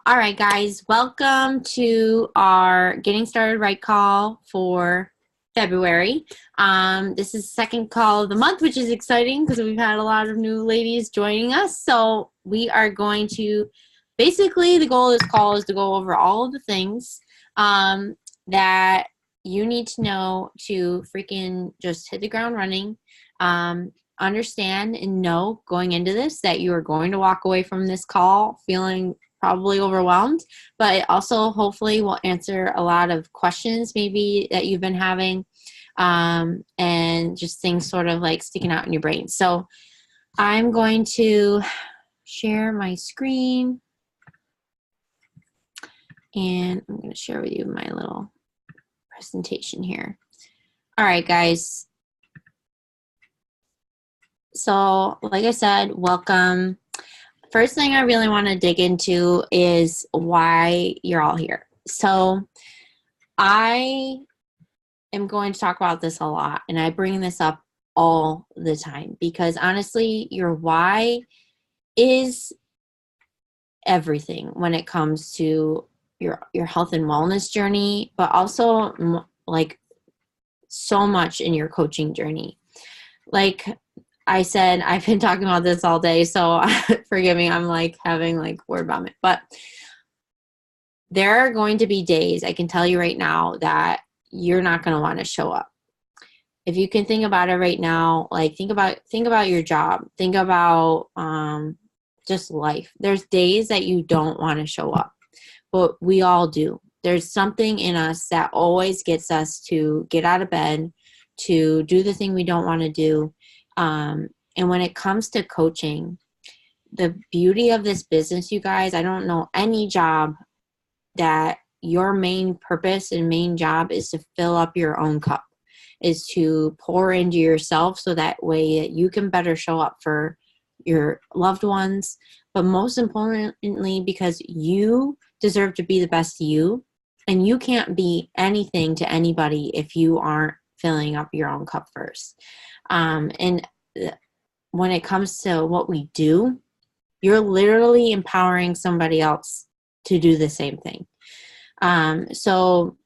All right, guys, welcome to our Getting Started Right call for February. This is the second call of the month, which is exciting because we've had a lot of new ladies joining us. So we are going to, basically, the goal of this call is to go over all of the things that you need to know to freaking just hit the ground running. Understand and know going into this that you are going to walk away from this call feeling probably overwhelmed, but it also hopefully will answer a lot of questions maybe that you've been having, and just things sort of like sticking out in your brain. So I'm going to share my screen and I'm going to share with you my little presentation here. All right, guys. So like I said, welcome. First thing I really want to dig into is why you're all here. So I am going to talk about this a lot, and I bring this up all the time because honestly, your why is everything when it comes to your health and wellness journey, but also like so much in your coaching journey. Like I said, I've been talking about this all day, so forgive me, I'm like having like word vomit. But there are going to be days, I can tell you right now, that you're not going to want to show up. If you can think about it right now, like think about your job, think about just life. There's days that you don't want to show up, but we all do. There's something in us that always gets us to get out of bed, to do the thing we don't want to do. And when it comes to coaching, the beauty of this business, you guys, I don't know any job that your main purpose and main job is to fill up your own cup, is to pour into yourself so that way that you can better show up for your loved ones, but most importantly, because you deserve to be the best you, and you can't be anything to anybody if you aren't filling up your own cup first. And when it comes to what we do, you're literally empowering somebody else to do the same thing. So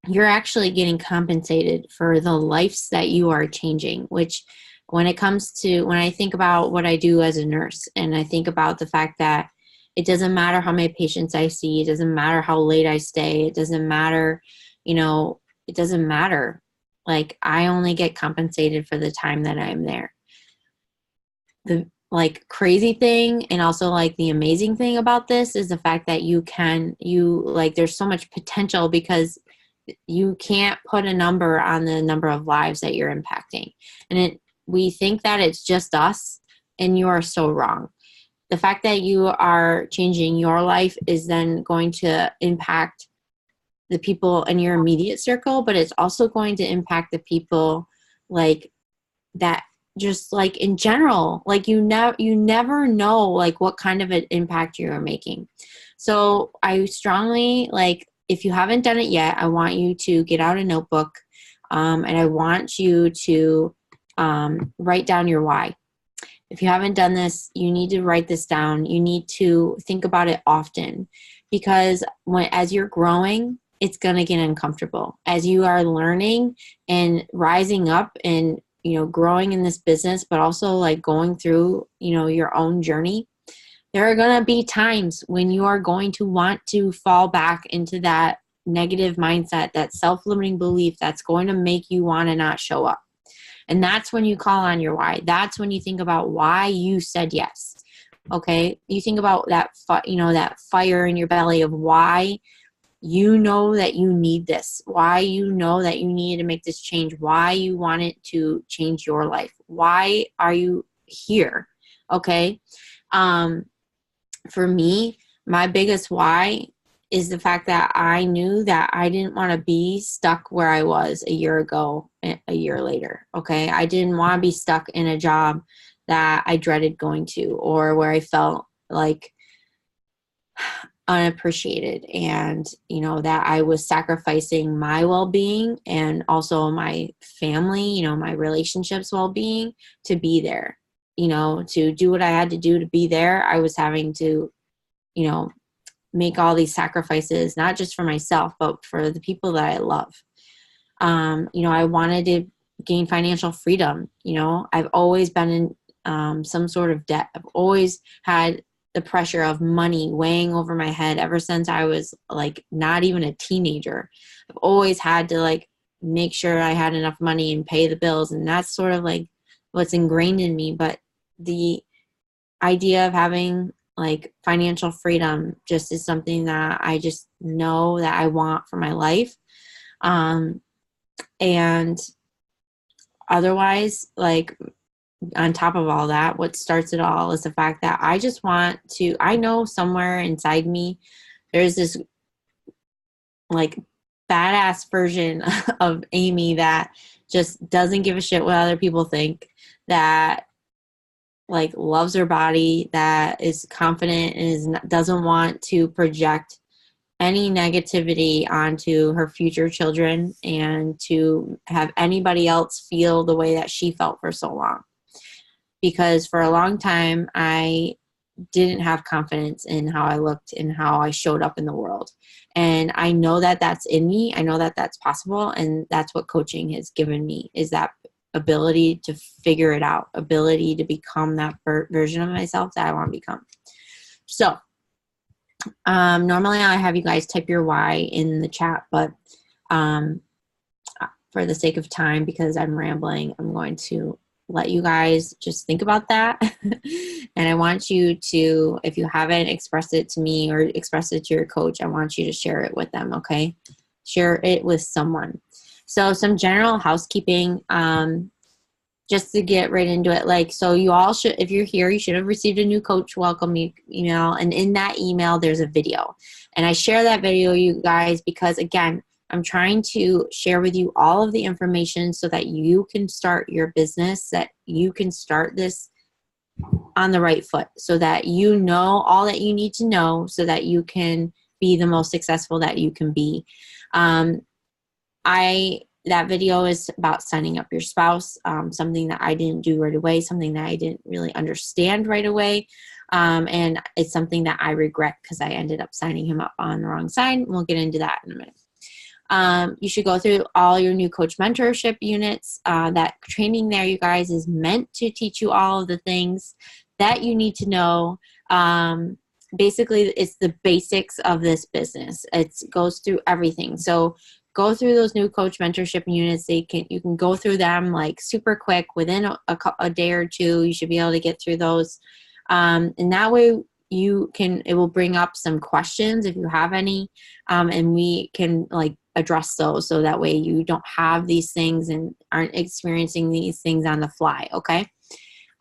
you're actually getting compensated for the lives that you are changing, which when I think about what I do as a nurse, and I think about the fact that it doesn't matter how many patients I see, it doesn't matter how late I stay, it doesn't matter, it doesn't matter. Like, I only get compensated for the time that I'm there. The like crazy thing and also like the amazing thing about this is the fact that there's so much potential because you can't put a number on the number of lives that you're impacting. And we think that it's just us, and you are so wrong. The fact that you are changing your life is then going to impact the people in your immediate circle, but it's also going to impact the people like that, just like in general. Like you never know like what kind of an impact you are making. So I strongly, like, if you haven't done it yet, I want you to get out a notebook, and I want you to write down your why. If you haven't done this, you need to write this down. You need to think about it often, because as you're growing, it's going to get uncomfortable. As you are learning and rising up and, growing in this business, but also like going through, your own journey, there are going to be times when you are going to want to fall back into that negative mindset, that self-limiting belief that's going to make you want to not show up. And that's when you call on your why. That's when you think about why you said yes. Okay? You think about that, that fire in your belly of why you know that you need this, why you know that you need to make this change, why you want it to change your life. Why are you here? Okay? For me, my biggest why is the fact that I knew that I didn't want to be stuck where I was a year ago, a year later. Okay? I didn't want to be stuck in a job that I dreaded going to, or where I felt like unappreciated, and that I was sacrificing my well-being and also my family, my relationships well-being to be there, to do what I had to do to be there. I was having to make all these sacrifices, not just for myself, but for the people that I love. You know, I wanted to gain financial freedom. You know, I've always been in some sort of debt. I've always had the pressure of money weighing over my head ever since I was like not even a teenager. I've always had to like make sure I had enough money and pay the bills. And that's sort of like what's ingrained in me. But the idea of having like financial freedom just is something that I just know that I want for my life. And otherwise, like on top of all that, what starts it all is the fact that I just want to, I know somewhere inside me, there's this like badass version of Amy that just doesn't give a shit what other people think, that like loves her body, that is confident and doesn't want to project any negativity onto her future children and to have anybody else feel the way that she felt for so long. Because for a long time, I didn't have confidence in how I looked and how I showed up in the world. And I know that that's in me. I know that that's possible. And that's what coaching has given me, is that ability to figure it out, ability to become that version of myself that I want to become. So normally I have you guys type your why in the chat, but for the sake of time, because I'm rambling, I'm going to let you guys just think about that. And I want you to, if you haven't expressed it to me or expressed it to your coach, I want you to share it with them, okay? Share it with someone. So some general housekeeping, just to get right into it. Like, so you all should, if you're here, you should have received a new coach welcome email. And in that email, there's a video. And I share that video, you guys, because again, I'm trying to share with you all of the information so that you can start your business, that you can start this on the right foot, so that you know all that you need to know so that you can be the most successful that you can be. That video is about signing up your spouse, something that I didn't do right away, something that I didn't really understand right away. And it's something that I regret because I ended up signing him up on the wrong side. We'll get into that in a minute. You should go through all your new coach mentorship units. That training there, you guys, is meant to teach you all of the things that you need to know. Basically, it's the basics of this business. It goes through everything. So go through those new coach mentorship units. You can go through them like super quick within a day or two. You should be able to get through those. And that way it will bring up some questions if you have any. And we can like address those so that way you don't have these things and aren't experiencing these things on the fly. Okay.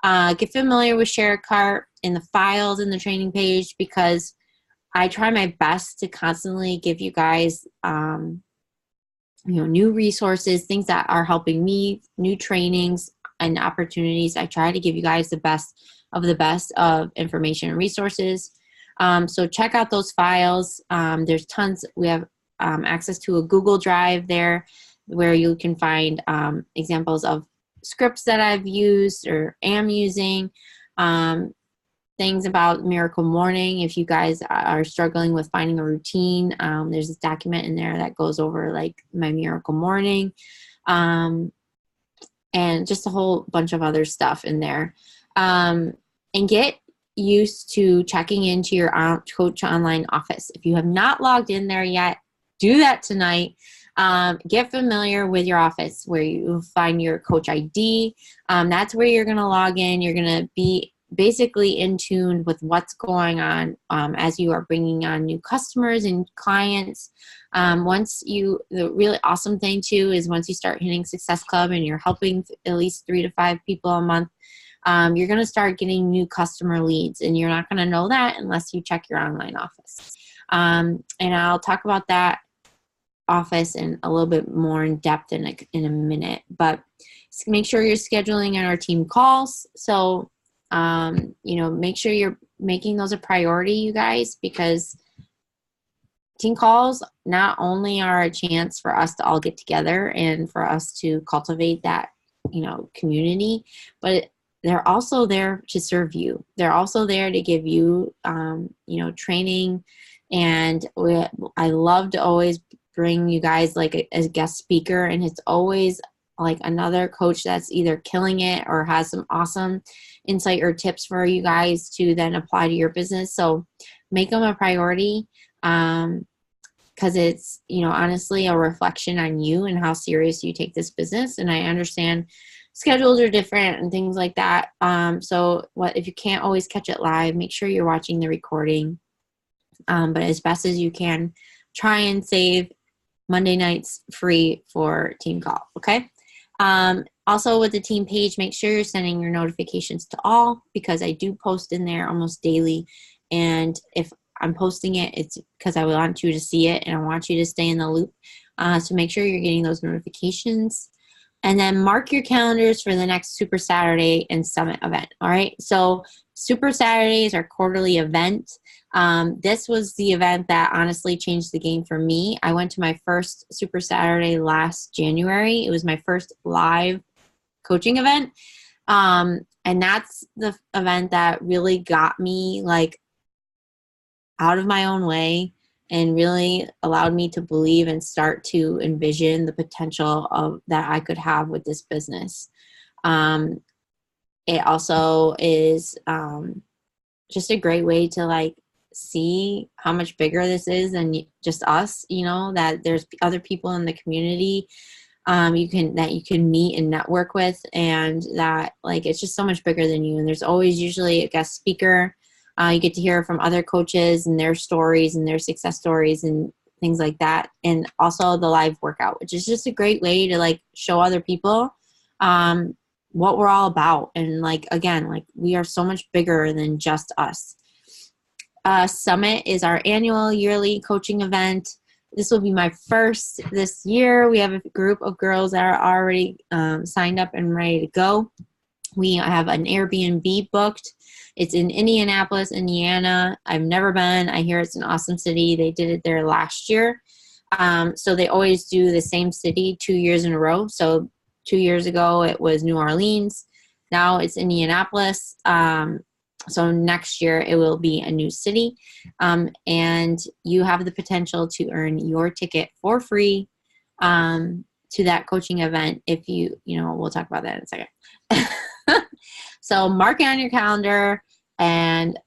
Get familiar with Share Cart in the files in the training page, because I try my best to constantly give you guys, new resources, things that are helping me, new trainings and opportunities. I try to give you guys the best of information and resources. So check out those files. There's tons. We have access to a Google Drive there where you can find examples of scripts that I've used or am using, things about Miracle Morning. If you guys are struggling with finding a routine, there's this document in there that goes over like my Miracle Morning, and just a whole bunch of other stuff in there. And get used to checking into your Coach Online office. If you have not logged in there yet, do that tonight. Get familiar with your office where you find your coach ID. That's where you're going to log in. You're going to be basically in tune with what's going on as you are bringing on new customers and clients. The really awesome thing too is once you start hitting Success Club and you're helping at least 3 to 5 people a month, you're going to start getting new customer leads, and you're not going to know that unless you check your online office. And I'll talk about that office in a little bit more in depth in a minute, but make sure you're scheduling in our team calls. So make sure you're making those a priority, you guys, because team calls not only are a chance for us to all get together and for us to cultivate that, community, but they're also there to serve you. They're also there to give you, training. And I love to always bring you guys like a guest speaker, and it's always like another coach that's either killing it or has some awesome insight or tips for you guys to then apply to your business. So make them a priority, because it's, honestly a reflection on you and how serious you take this business. And I understand schedules are different and things like that. So if you can't always catch it live, make sure you're watching the recording. But as best as you can, try and save Monday nights free for team call. Okay. Also with the team page, make sure you're sending your notifications to all, because I do post in there almost daily. And if I'm posting it, it's because I want you to see it and I want you to stay in the loop. So make sure you're getting those notifications. And then mark your calendars for the next Super Saturday and Summit event. All right. So Super Saturday is our quarterly event. This was the event that honestly changed the game for me. I went to my first Super Saturday last January. It was my first live coaching event. And that's the event that really got me like out of my own way and really allowed me to believe and start to envision the potential of that I could have with this business. It also is just a great way to like see how much bigger this is than just us, that there's other people in the community you can meet and network with, and that like it's just so much bigger than you. And there's always usually a guest speaker. You get to hear from other coaches and their stories and their success stories and things like that. And also the live workout, which is just a great way to like show other people what we're all about. And like, again, like we are so much bigger than just us. Summit is our annual yearly coaching event. This will be my first this year. We have a group of girls that are already signed up and ready to go. We have an Airbnb booked. It's in Indianapolis, Indiana. I've never been. I hear it's an awesome city. They did it there last year. So they always do the same city 2 years in a row. So 2 years ago, it was New Orleans. Now it's Indianapolis. So next year, it will be a new city. And you have the potential to earn your ticket for free to that coaching event. If we'll talk about that in a second. So mark it on your calendar and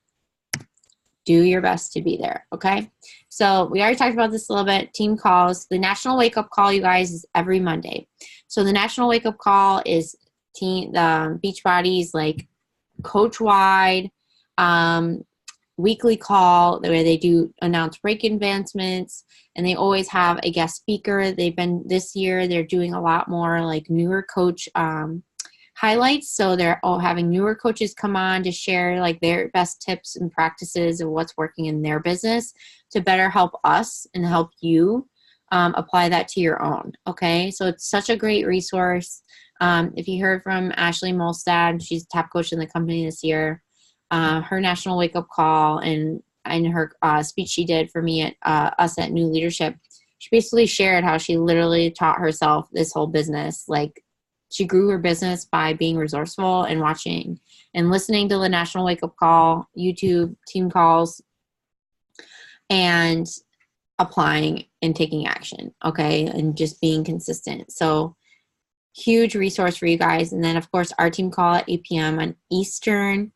do your best to be there. Okay. So we already talked about this a little bit. Team calls. The National Wake Up Call, you guys, is every Monday. So the National Wake Up Call is the Beachbody's like coach-wide weekly call where they do announce break advancements, and they always have a guest speaker. This year they're doing a lot more like newer coach highlights. So they're all having newer coaches come on to share like their best tips and practices of what's working in their business to better help us and help you apply that to your own. Okay. So it's such a great resource. If you heard from Ashley Molstad, she's top coach in the company this year. Her National Wake Up Call and her speech she did for me at us at New Leadership, she basically shared how she literally taught herself this whole business. Like she grew her business by being resourceful and watching and listening to the National Wake Up Call, YouTube team calls, and applying and taking action. Okay. And just being consistent. So huge resource for you guys. And then of course our team call at 8 p.m. on Eastern.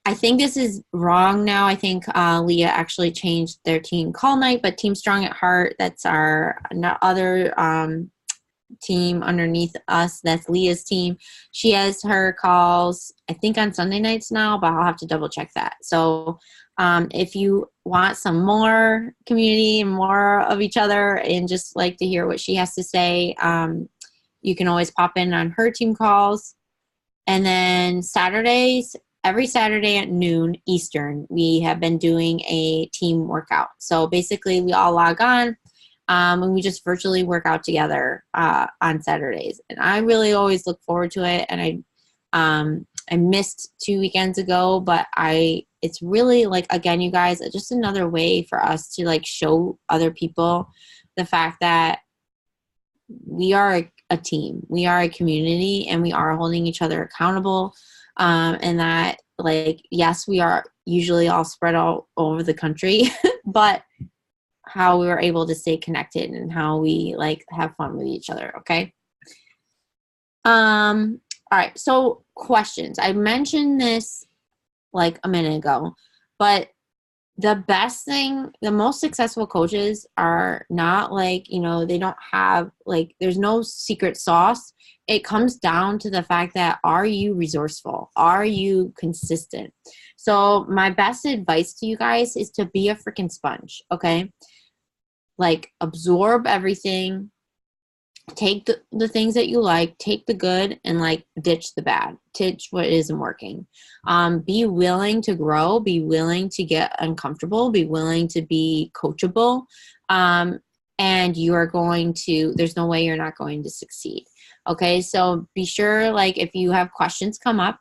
I think this is wrong now. I think Leah actually changed their team call night, but Team Strong at Heart, that's our other team underneath us. That's Leah's team. She has her calls, I think, on Sunday nights now, but I'll have to double check that. So if you want some more community and more of each other and just like to hear what she has to say, you can always pop in on her team calls. And then Saturdays, every Saturday at noon Eastern, we have been doing a team workout. So basically we all log on and we just virtually work out together on Saturdays. And I really always look forward to it. And I missed 2 weekends ago, but it's really like, again, you guys, just another way for us to like show other people the fact that we are a team, we are a community, and we are holding each other accountable. And that, like, yes, we are usually all spread all over the country, but how we were able to stay connected and how we like have fun with each other. Okay. All right. So questions. I mentioned this like a minute ago, but the best thing, the most successful coaches are not like, you know, they don't have like, there's no secret sauce. It comes down to the fact that, are you resourceful? Are you consistent? So my best advice to you guys is to be a freaking sponge. Okay. Like, absorb everything, take the things that you like, take the good, and like ditch the bad, ditch what isn't working. Be willing to grow, be willing to get uncomfortable, be willing to be coachable, and you are going to, there's no way you're not going to succeed. Okay, so be sure, like, if you have questions come up,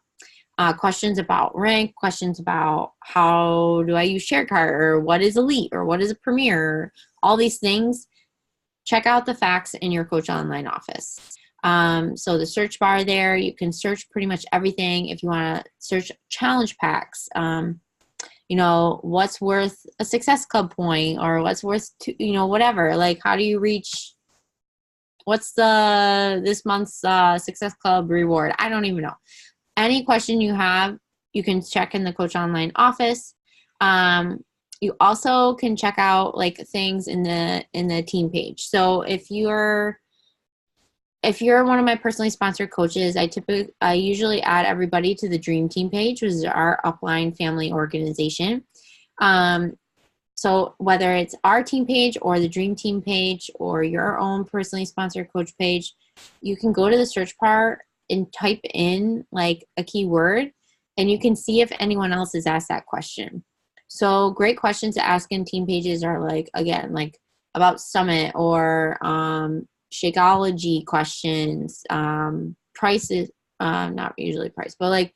questions about rank, questions about how do I use ShareCart, or what is Elite, or what is a Premier, all these things, check out the facts in your Coach Online office. So the search bar there, you can search pretty much everything. If you want to search challenge packs, you know, what's worth a Success Club point, or what's worth, you know, whatever. Like, how do you reach, what's this month's Success Club reward? I don't even know. Any question you have, you can check in the Coach Online office. You also can check out like things in the team page. So if you're one of my personally sponsored coaches, I usually add everybody to the Dream Team page, which is our upline family organization. So whether it's our team page or the Dream Team page or your own personally sponsored coach page, you can go to the search bar and type in like a keyword, and you can see if anyone else has asked that question. So great questions to ask in team pages are like, again, like about Summit or Shakeology questions, prices, not usually price, but like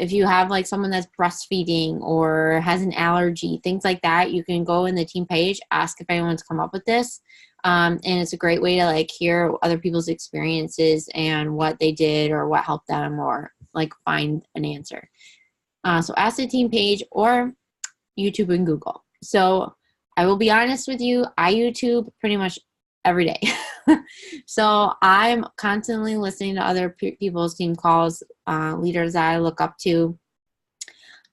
if you have like someone that's breastfeeding or has an allergy, things like that, you can go in the team page, ask if anyone's come up with this. And it's a great way to like hear other people's experiences and what they did or what helped them, or like find an answer. So ask the team page or YouTube and Google. So I will be honest with you, I YouTube pretty much every day. So I'm constantly listening to other people's team calls, leaders that I look up to.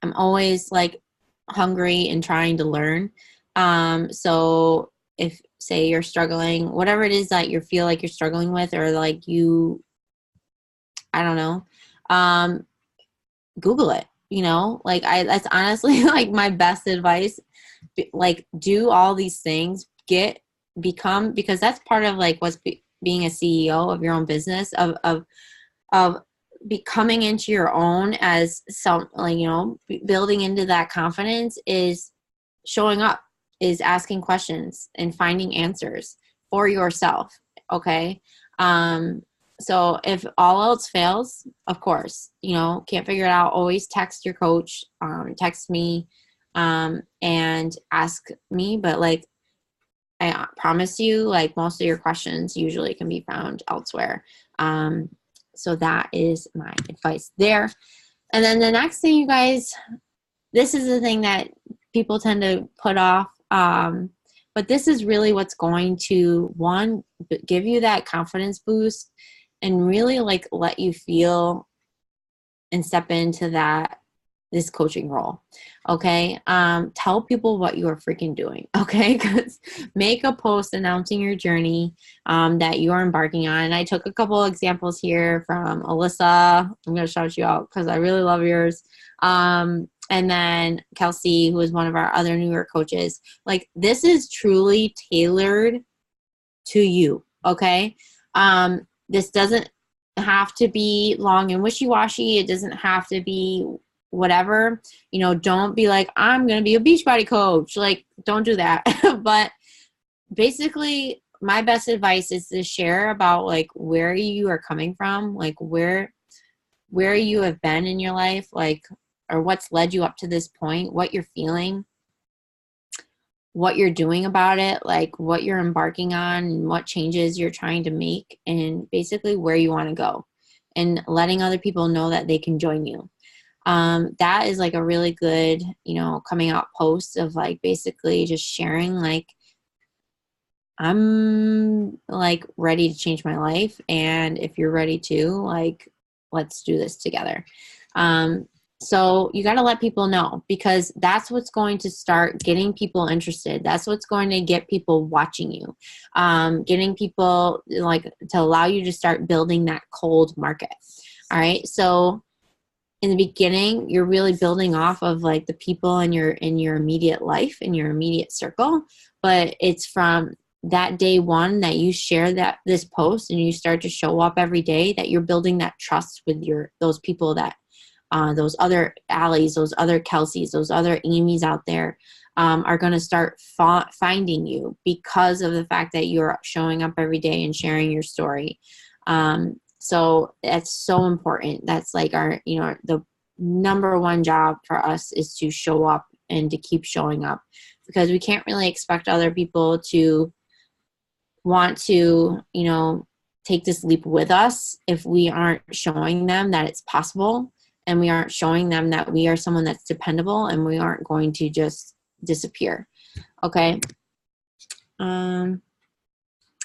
I'm always like hungry and trying to learn. So if, say, you're struggling, whatever it is that you feel like you're struggling with, or like I don't know, Google it. You know, like that's honestly like my best advice. Like, do all these things, become, because that's part of like what's being a CEO of your own business, of becoming into your own as some, like, you know, building into that confidence is showing up, is asking questions and finding answers for yourself. Okay. So if all else fails, of course, you know, can't figure it out, always text your coach, text me, and ask me. But like, I promise you, like, most of your questions usually can be found elsewhere. So that is my advice there. And then the next thing, you guys, this is the thing that people tend to put off. But this is really what's going to, one, give you that confidence boost and really like let you feel and step into this coaching role. Okay. Tell people what you are freaking doing. Okay. Because make a post announcing your journey that you are embarking on. And I took a couple examples here from Alyssa. I'm going to shout you out because I really love yours. And then Kelsey, who is one of our other newer coaches. Like, this is truly tailored to you. Okay. This doesn't have to be long and wishy-washy. It doesn't have to be whatever. You know, don't be like, I'm going to be a Beachbody coach. Like, don't do that. But basically, my best advice is to share about like where you are coming from, like where you have been in your life, like, or what's led you up to this point, what you're feeling, what you're doing about it, like what you're embarking on and what changes you're trying to make, and basically where you want to go. and letting other people know that they can join you. That is like a really good, coming out post of like basically just sharing like, I'm like ready to change my life. And if you're ready to, like, let's do this together. So you got to let people know, because that's what's going to start getting people interested. That's what's going to get people watching you, getting people like to allow you to start building that cold market. All right. So in the beginning, you're really building off of like the people in your immediate life, in your immediate circle. But it's from that day one that you share this post and you start to show up every day, that you're building that trust with those people, that those other Allies, those other Kelseys, those other Amy's out there are going to start finding you because of the fact that you're showing up every day and sharing your story. So that's so important. That's like the number one job for us is to show up and to keep showing up, because we can't really expect other people to want to, take this leap with us if we aren't showing them that it's possible, and we aren't showing them that we are someone that's dependable and we aren't going to just disappear. Okay. All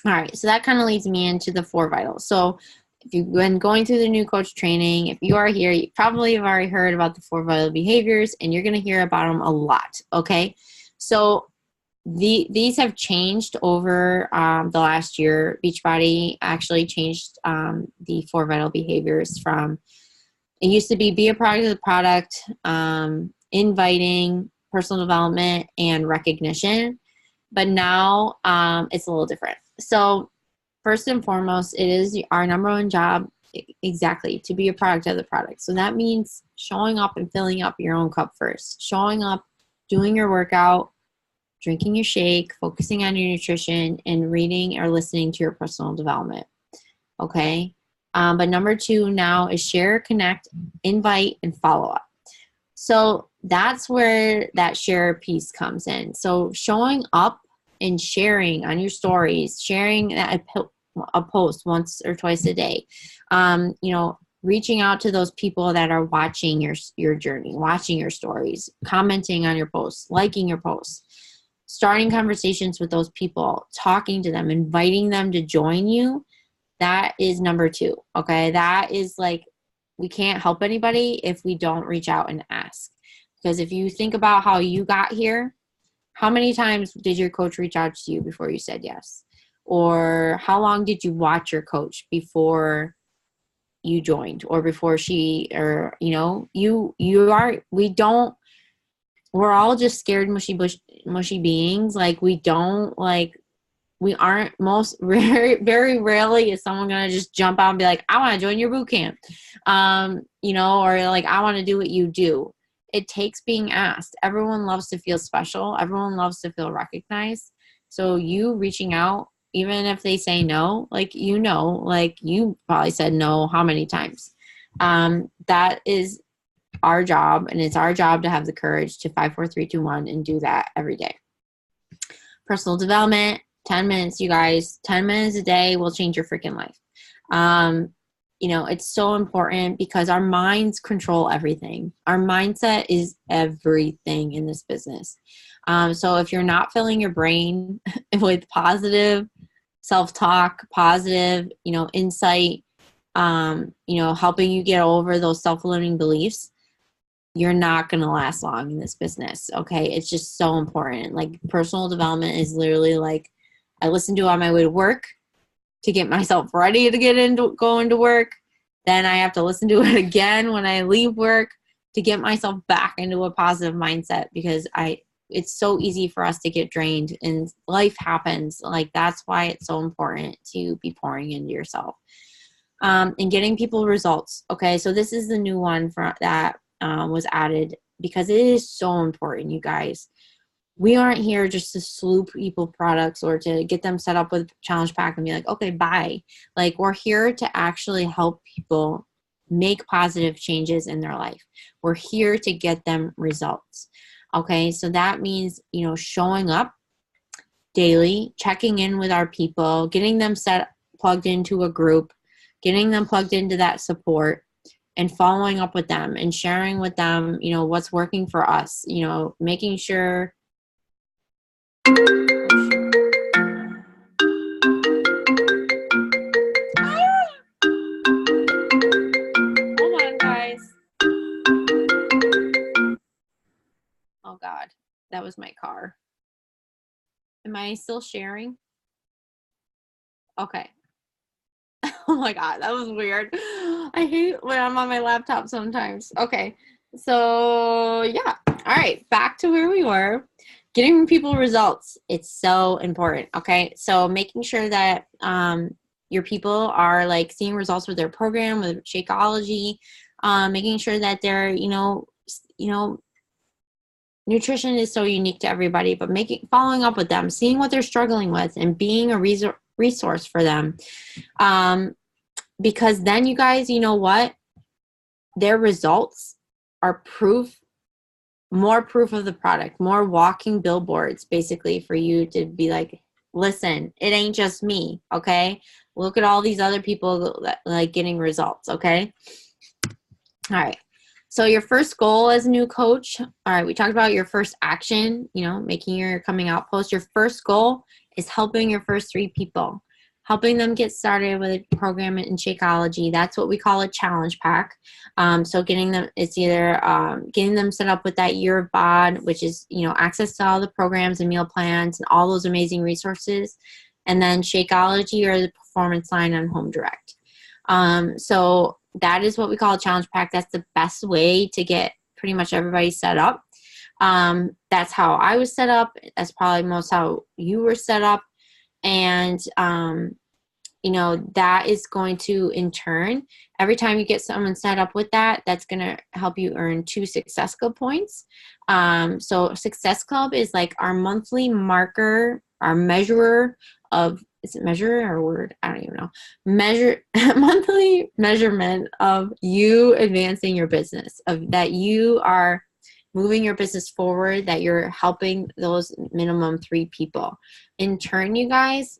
right. So that kind of leads me into the 4 vitals. So if you've been going through the new coach training, if you are here, you probably have already heard about the 4 vital behaviors, and you're going to hear about them a lot. Okay. So these have changed over the last year. Beachbody actually changed the 4 vital behaviors from, it used to be a product of the product, inviting, personal development, and recognition. But now it's a little different. So first and foremost, it is our number one job, exactly, to be a product of the product. So that means showing up and filling up your own cup first. Showing up, doing your workout, drinking your shake, focusing on your nutrition, and reading or listening to your personal development. Okay? But number 2 now is share, connect, invite, and follow up. So that's where that share piece comes in. So showing up and sharing on your stories, sharing a post once or twice a day, reaching out to those people that are watching your journey, watching your stories, commenting on your posts, liking your posts, starting conversations with those people, talking to them, inviting them to join you. That is number 2. Okay. That is like, we can't help anybody if we don't reach out and ask. Because if you think about how you got here, how many times did your coach reach out to you before you said yes? Or how long did you watch your coach before you joined, or before we're all just scared, mushy beings. Like we aren't very rarely is someone going to just jump out and be like, I want to join your boot camp. Or like, I want to do what you do. It takes being asked. Everyone loves to feel special. Everyone loves to feel recognized. So you reaching out, even if they say no, like you probably said no how many times. That is our job, and it's our job to have the courage to 5, 4, 3, 2, 1 and do that every day. Personal development, 10 minutes, you guys. 10 minutes a day will change your freaking life. It's so important because our minds control everything. Our mindset is everything in this business. So if you're not filling your brain with positive self-talk, positive, insight, helping you get over those self-limiting beliefs, you're not going to last long in this business. Okay. It's just so important. Like personal development is literally like, I listen to it on my way to work to get myself ready to go into work. Then I have to listen to it again when I leave work to get myself back into a positive mindset, because it's so easy for us to get drained and life happens. Like that's why it's so important to be pouring into yourself, and getting people results. Okay. So this is the new one that was added because it is so important, you guys. We aren't here just to sloop people products or to get them set up with challenge pack and be like, okay, bye. Like we're here to actually help people make positive changes in their life. We're here to get them results. Okay. So that means, showing up daily, checking in with our people, getting them plugged into a group, getting them plugged into that support and following up with them and sharing with them, you know, what's working for us, you know, making sure. Hold on, guys. Oh God, that was my car. Am I still sharing? Okay. Oh my God, that was weird. I hate when I'm on my laptop sometimes. Okay. So yeah. All right. Back to where we were. Getting people results. It's so important. Okay. So making sure that your people are like seeing results with their program, with Shakeology, making sure that they're, nutrition is so unique to everybody, but following up with them, seeing what they're struggling with and being a resource for them. Because then you guys, you know what? Their results are more proof of the product, more walking billboards, basically, for you to be like, listen, it ain't just me, okay? Look at all these other people that, like, getting results, okay? All right. So your first goal as a new coach, all right, we talked about your first action, you know, making your coming out post. Your first goal is helping your first 3 people, helping them get started with a program in Shakeology. That's what we call a challenge pack. So getting them, it's either getting them set up with that year of bod, which is, you know, access to all the programs and meal plans and all those amazing resources, and then Shakeology or the performance line on Home Direct. So that is what we call a challenge pack. That's the best way to get pretty much everybody set up. That's how I was set up. That's probably most how you were set up. And, you know, that is going to, in turn, every time you get someone set up with that, that's going to help you earn 2 Success Club points. So Success Club is like our monthly marker, our measurer of, is it measure or word? I don't even know. Monthly measurement of you advancing your business, of that you are moving your business forward, that you're helping those minimum 3 people. In turn, you guys,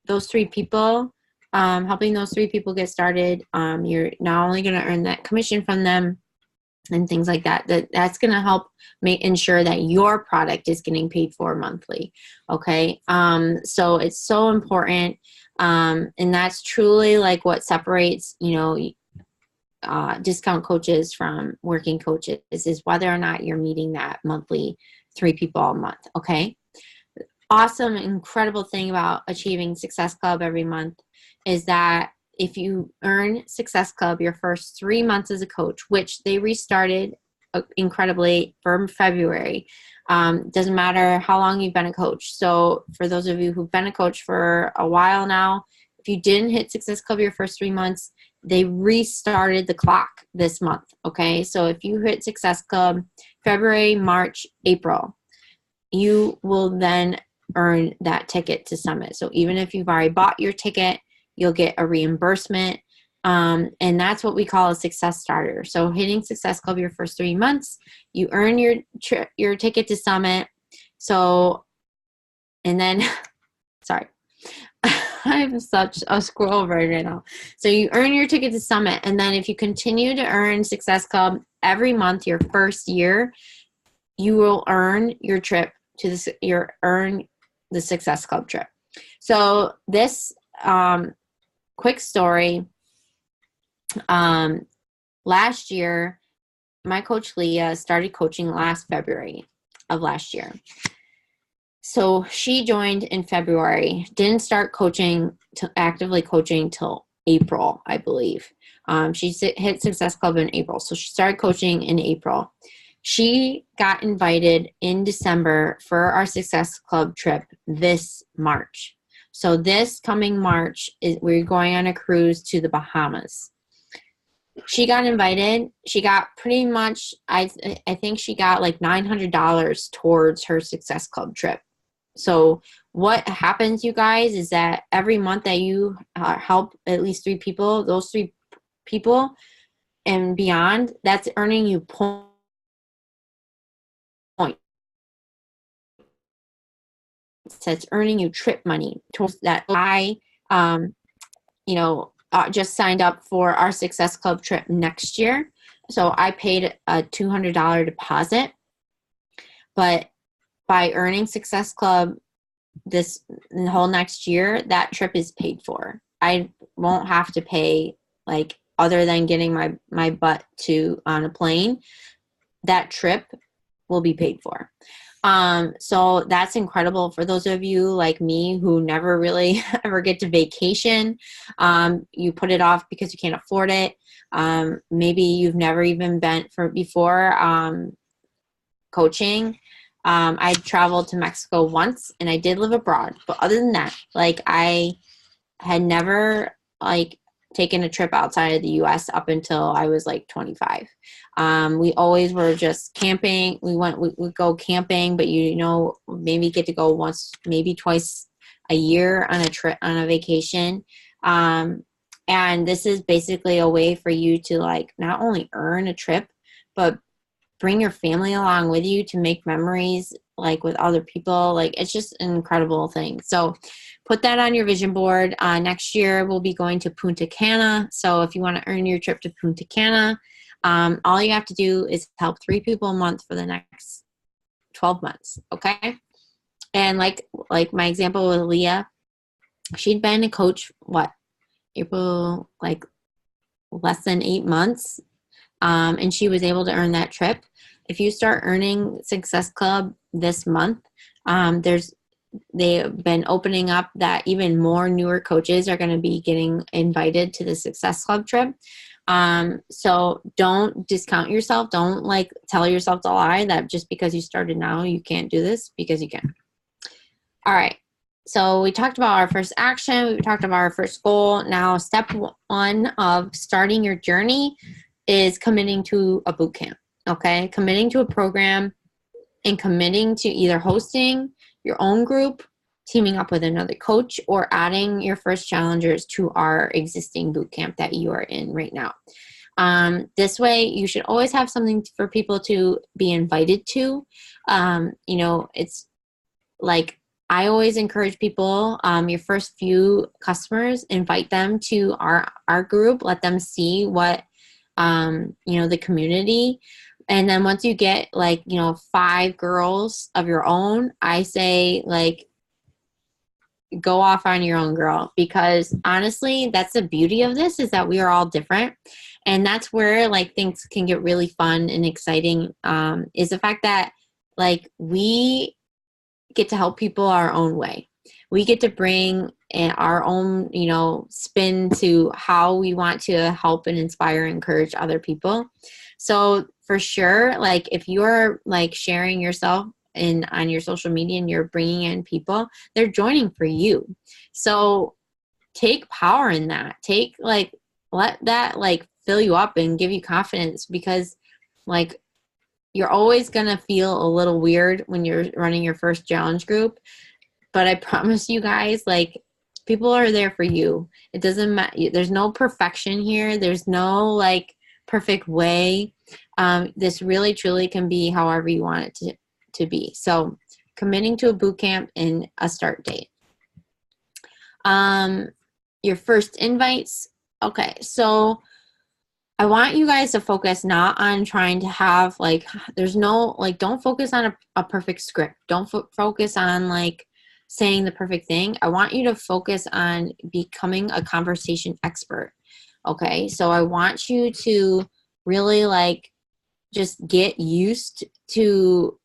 those 3 people, helping those 3 people get started, you're not only going to earn that commission from them and things like that, that's going to help ensure that your product is getting paid for monthly. Okay. So it's so important. And that's truly like what separates, you know, discount coaches from working coaches, is whether or not you're meeting that monthly 3 people a month. Okay. Awesome, incredible thing about achieving Success Club every month is that if you earn Success Club your first 3 months as a coach, which they restarted incredibly from February, doesn't matter how long you've been a coach. So for those of you who've been a coach for a while now, if you didn't hit Success Club your first 3 months, they restarted the clock this month. Okay, so if you hit Success Club February, March, April, you will then earn that ticket to Summit. So even if you've already bought your ticket, you'll get a reimbursement. And that's what we call a success starter. So hitting Success Club your first 3 months, you earn your ticket to Summit. So, and then, sorry, I'm such a squirrel right now. So you earn your ticket to Summit. And then if you continue to earn Success Club every month, your first year, you will earn your trip to earn the Success Club trip. So this quick story, last year, my coach Leah started coaching last February of last year. So she joined in February, didn't start actively coaching till April, I believe. She hit Success Club in April. So she started coaching in April. She got invited in December for our Success Club trip this March. So this coming March, we're going on a cruise to the Bahamas. She got invited. She got pretty much, I think she got like $900 towards her Success Club trip. So what happens, you guys, is that every month that you help at least 3 people, those 3 people and beyond, that's earning you points. That's earning you trip money towards that. You know, just signed up for our Success Club trip next year. So I paid a $200 deposit, but by earning Success Club this whole next year, that trip is paid for. I won't have to pay, like, other than getting my butt on a plane. That trip will be paid for. So that's incredible for those of you like me who never really ever get to vacation. You put it off because you can't afford it. Maybe you've never even been before coaching. I traveled to Mexico once and I did live abroad, but other than that, like, I had never like taken a trip outside of the US up until I was like 25. We always were just camping. We would go camping, but maybe get to go once, maybe twice a year on a trip, on a vacation. And this is basically a way for you to like not only earn a trip, but bring your family along with you to make memories like with other people. Like, it's just an incredible thing. So put that on your vision board. Next year we'll be going to Punta Cana. So if you want to earn your trip to Punta Cana, all you have to do is help 3 people a month for the next 12 months. Okay. And like my example with Leah, she'd been a coach, April, like less than 8 months. And she was able to earn that trip. If you start earning Success Club this month, they've been opening up that even more newer coaches are going to be getting invited to the Success Club trip. So don't discount yourself. Don't like tell yourself the lie that just because you started now, you can't do this, because you can. All right. So we talked about our first action. We talked about our first goal. Now, step 1 of starting your journey is committing to a boot camp. Okay. Committing to a program and committing to either hosting your own group, teaming up with another coach, or adding your first challengers to our existing boot camp that you are in right now. This way, you should always have something for people to be invited to. It's like, I always encourage people, your first few customers, invite them to our group, let them see what, the community. And then once you get 5 girls of your own, I say go off on your own, girl, because honestly, that's the beauty of this, is that we are all different. And that's where things can get really fun and exciting, is the fact that we get to help people our own way. We get to bring our own, spin to how we want to help and inspire and encourage other people. So for sure, if you're sharing yourself on your social media and you're bringing in people, they're joining for you. So take power in that. Let that fill you up and give you confidence, because you're always going to feel a little weird when you're running your first challenge group. But I promise you guys, people are there for you. It doesn't matter. There's no perfection here. There's no perfect way. This really truly can be however you want it to be. So committing to a boot camp and a start date. Your first invites. Okay. So I want you guys to focus not on trying to have there's no, don't focus on a perfect script. Don't focus on saying the perfect thing. I want you to focus on becoming a conversation expert. Okay. So I want you to really just get used to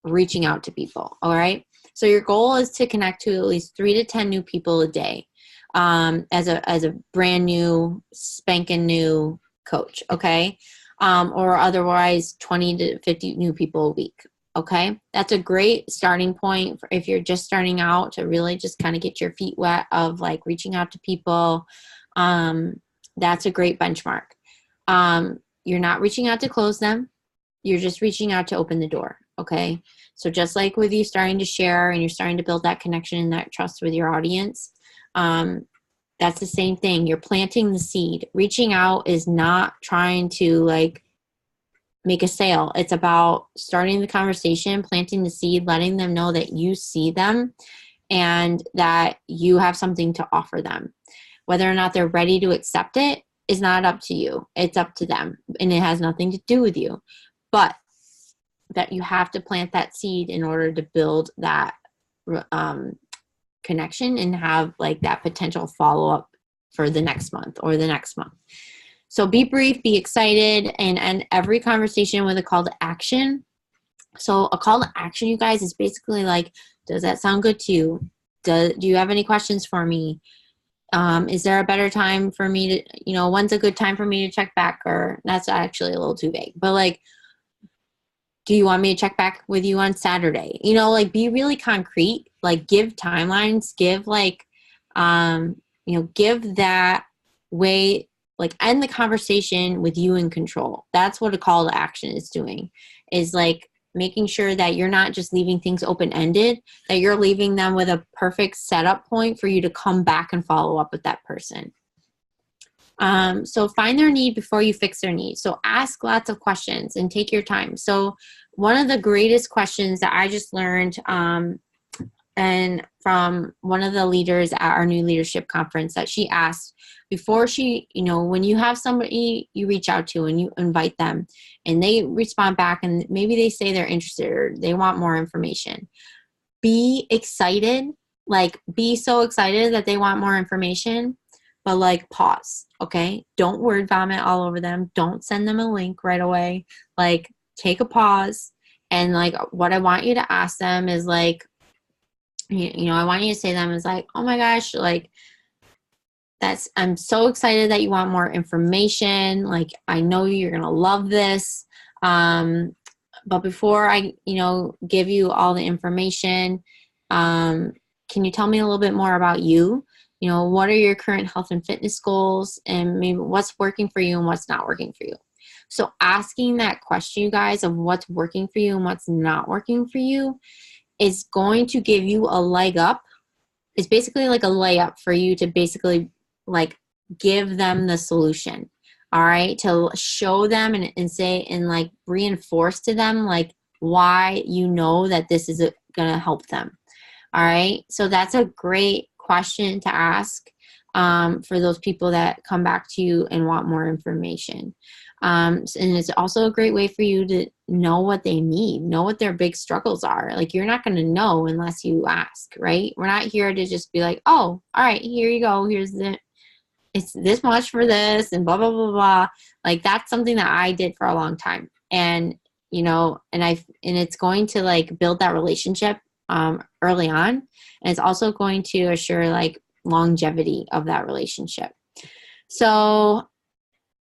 reaching out to people. All right. So your goal is to connect to at least 3 to 10 new people a day, as a brand new, spanking new coach. Okay. Or otherwise 20 to 50 new people a week. Okay. That's a great starting point if you're just starting out, to really just kind of get your feet wet of reaching out to people. That's a great benchmark. You're not reaching out to close them. You're just reaching out to open the door. Okay. So just like with you starting to share and you're starting to build that connection and that trust with your audience, that's the same thing. You're planting the seed. Reaching out is not trying to make a sale. It's about starting the conversation, planting the seed, letting them know that you see them and that you have something to offer them. Whether or not they're ready to accept it is not up to you. It's up to them, and it has nothing to do with you. But that you have to plant that seed in order to build that connection and have like that potential follow-up for the next month or the next month. So be brief, be excited, and end every conversation with a call to action. So a call to action, you guys, is basically like, does that sound good to you? Do you have any questions for me? Is there a better time for me to, when's a good time for me to check back? Or that's actually a little too vague, but like, do you want me to check back with you on Saturday? Like be really concrete, like give timelines, give like, give that way, like end the conversation with you in control. That's what a call to action is doing, is like making sure that you're not just leaving things open-ended, that you're leaving them with a perfect setup point for you to come back and follow up with that person. So find their need before you fix their need. So ask lots of questions and take your time. So one of the greatest questions that I just learned, and from one of the leaders at our new leadership conference, that she asked before she, when you have somebody you reach out to and you invite them and they respond back and maybe they say they're interested or they want more information, be excited, like be so excited that they want more information, but like pause, okay? Don't word vomit all over them. Don't send them a link right away. Like take a pause, and like what I want you to ask them is like, I want you to say to them is like, oh my gosh, like I'm so excited that you want more information. Like I know you're going to love this. But before I, give you all the information, can you tell me a little bit more about you? What are your current health and fitness goals, and maybe what's working for you and what's not working for you? So asking that question, you guys, of what's working for you and what's not working for you is going to give you a leg up. It's basically like a layup for you to basically like give them the solution. All right. To show them and say, and like reinforce to them, like why that this is going to help them. All right. So that's a great question to ask for those people that come back to you and want more information. And it's also a great way for you to know what they need, know what their big struggles are. Like you're not going to know unless you ask, right? We're not here to just be like, oh, all right, here you go. It's this much for this and blah, blah, blah, blah. Like that's something that I did for a long time. And, and it's going to like build that relationship early on. And it's also going to assure like longevity of that relationship. So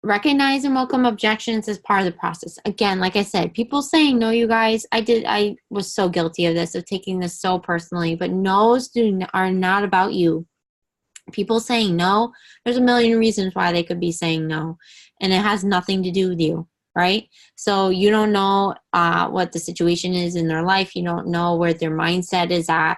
recognize and welcome objections as part of the process. Again, like I said, people saying no, you guys, I was so guilty of this, of taking this so personally, but no's are not about you. People saying no, there's a million reasons why they could be saying no, and it has nothing to do with you, right? So you don't know what the situation is in their life. You don't know where their mindset is at.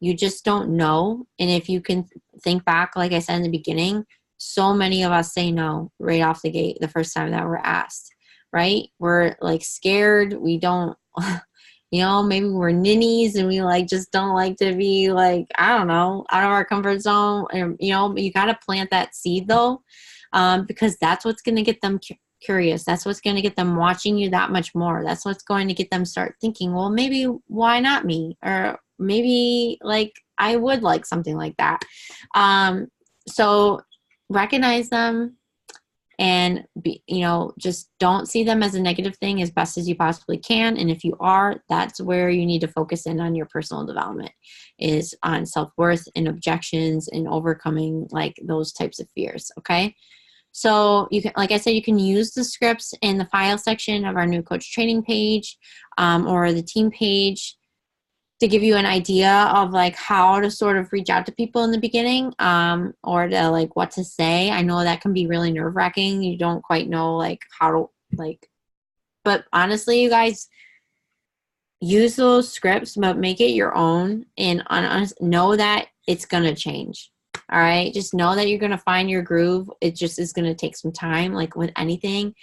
You just don't know. And if you can think back, like I said in the beginning, so many of us say no right off the gate the first time that we're asked, right? We're like scared. We don't, maybe we're ninnies and we like just don't like to be like, I don't know, out of our comfort zone. And, you got to plant that seed though, because that's what's going to get them curious. That's what's going to get them watching you that much more. That's what's going to get them start thinking, well, maybe why not me? Or maybe like I would like something like that. So recognize them and just don't see them as a negative thing as best as you possibly can. And if you are, that's where you need to focus in on your personal development, is on self-worth and objections and overcoming like those types of fears. Okay. So you can, like I said, you can use the scripts in the file section of our new coach training page, or the team page, to give you an idea of like how to sort of reach out to people in the beginning, or to like what to say. I know that can be really nerve-wracking. You don't quite know like how to but honestly, you guys, use those scripts, but make it your own, and know that it's going to change. All right. Just know that you're going to find your groove. It just is going to take some time. Like with everything,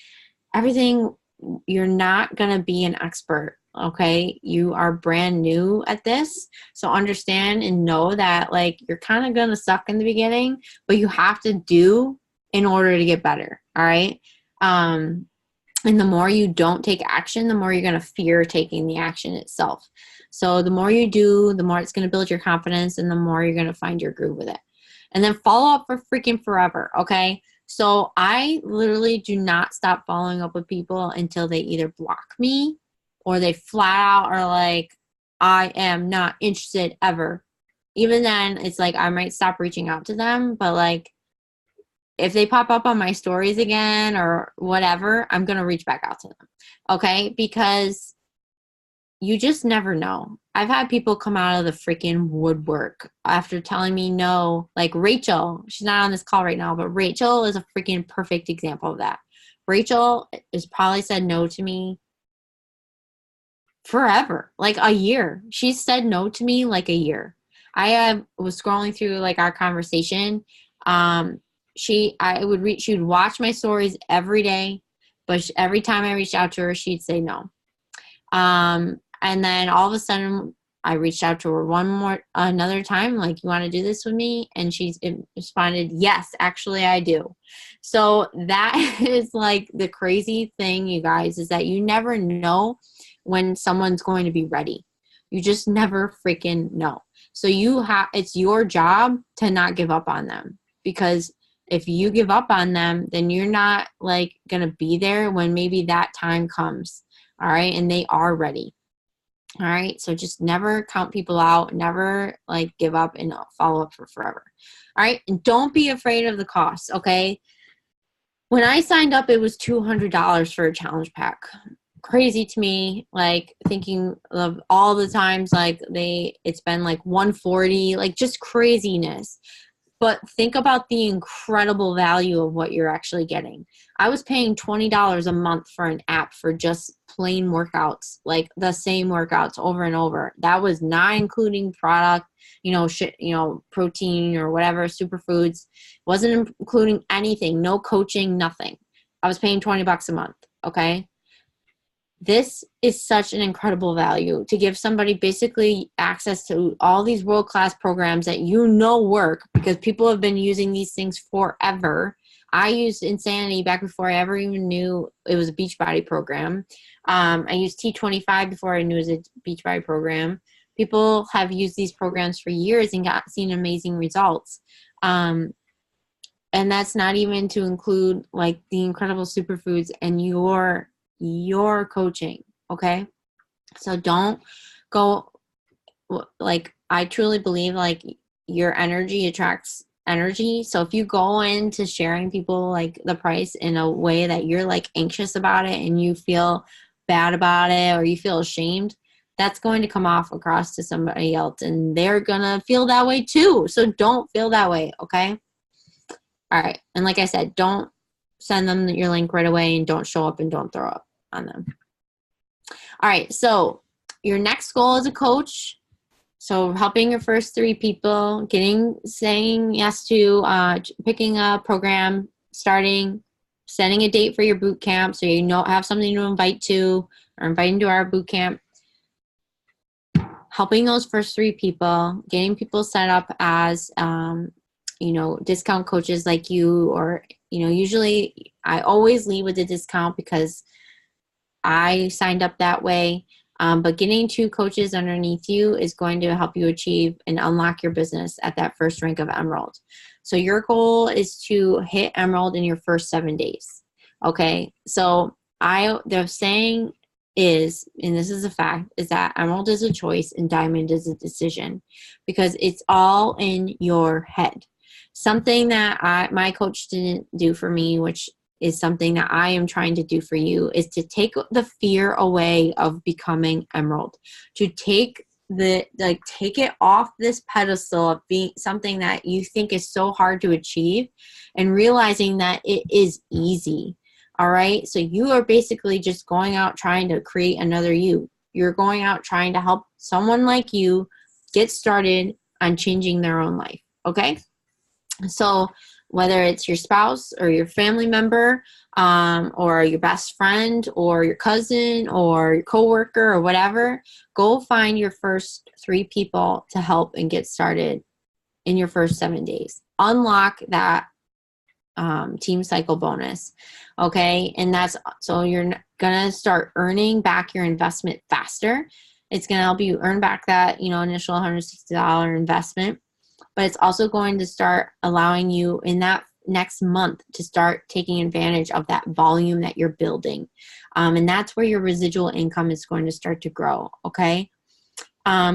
you're not going to be an expert. Okay. You are brand new at this. So understand and know that like you're kind of going to suck in the beginning, but you have to do in order to get better. All right. And the more you don't take action, the more you're going to fear taking the action itself. So the more you do, the more it's going to build your confidence and the more you're going to find your groove with it. And then follow up for freaking forever. Okay. So I literally do not stop following up with people until they either block me or they flat out are like, I am not interested ever. Even then, it's like I might stop reaching out to them, but like if they pop up on my stories again or whatever, I'm going to reach back out to them. Okay? Because you just never know. I've had people come out of the freaking woodwork after telling me no. Like Rachel, she's not on this call right now, but Rachel is a freaking perfect example of that. Rachel has probably said no to me forever, like a year. She's said no to me like a year. I was scrolling through like our conversation. She would watch my stories every day, but every time I reached out to her, she'd say no. And then all of a sudden I reached out to her another time, like, you want to do this with me? And she responded, yes, actually I do. So that is like the crazy thing, you guys, is that you never know when someone's going to be ready. You just never freaking know. So it's your job to not give up on them, because if you give up on them, then you're not like going to be there when maybe that time comes. All right. And they are ready. All right. So just never count people out, never like give up and follow up for forever. All right. And don't be afraid of the cost. Okay. When I signed up, it was $200 for a challenge pack. Crazy to me, like thinking of all the times like it's been like 140, like just craziness. But think about the incredible value of what you're actually getting. I was paying $20 a month for an app for just plain workouts, like the same workouts over and over. That was not including product, protein or whatever, superfoods. Wasn't including anything, no coaching, nothing. I was paying $20 a month, okay? This is such an incredible value to give somebody basically access to all these world-class programs that work, because people have been using these things forever. I used Insanity back before I ever even knew it was a Beachbody program. I used T25 before I knew it was a Beachbody program. People have used these programs for years and seen amazing results. And that's not even to include like the incredible superfoods and your coaching. Okay. So don't go, like, I truly believe like your energy attracts energy. So if you go into sharing people like the price in a way that you're like anxious about it and you feel bad about it or you feel ashamed, that's going to come off across to somebody else and they're gonna feel that way too. So don't feel that way. Okay. All right. And like I said, don't send them your link right away and don't show up and don't throw up on them. All right, so your next goal as a coach, so helping your first 3 people, saying yes to picking a program, setting a date for your boot camp so have something to invite to or inviting to our boot camp, helping those first 3 people, getting people set up as discount coaches like you, or usually I always lead with a discount because I signed up that way, but getting 2 coaches underneath you is going to help you achieve and unlock your business at that first rank of Emerald. So your goal is to hit Emerald in your first 7 days. Okay, so the saying is, and this is a fact, is that Emerald is a choice and Diamond is a decision, because it's all in your head. Something that my coach didn't do for me, which is something that I am trying to do for you, is to take the fear away of becoming Emerald, to take it off this pedestal of being something that you think is so hard to achieve and realizing that it is easy. All right. So you are basically just going out trying to create another you. You're going out trying to help someone like you get started on changing their own life. Okay. So whether it's your spouse or your family member, or your best friend or your cousin or your coworker or whatever. Go find your first 3 people to help and get started in your first 7 days. Unlock that team cycle bonus. Okay. And that's so you're going to start earning back your investment faster. It's going to help you earn back that, initial $160 investment, but it's also going to start allowing you in that next month to start taking advantage of that volume that you're building. And that's where your residual income is going to start to grow. Okay.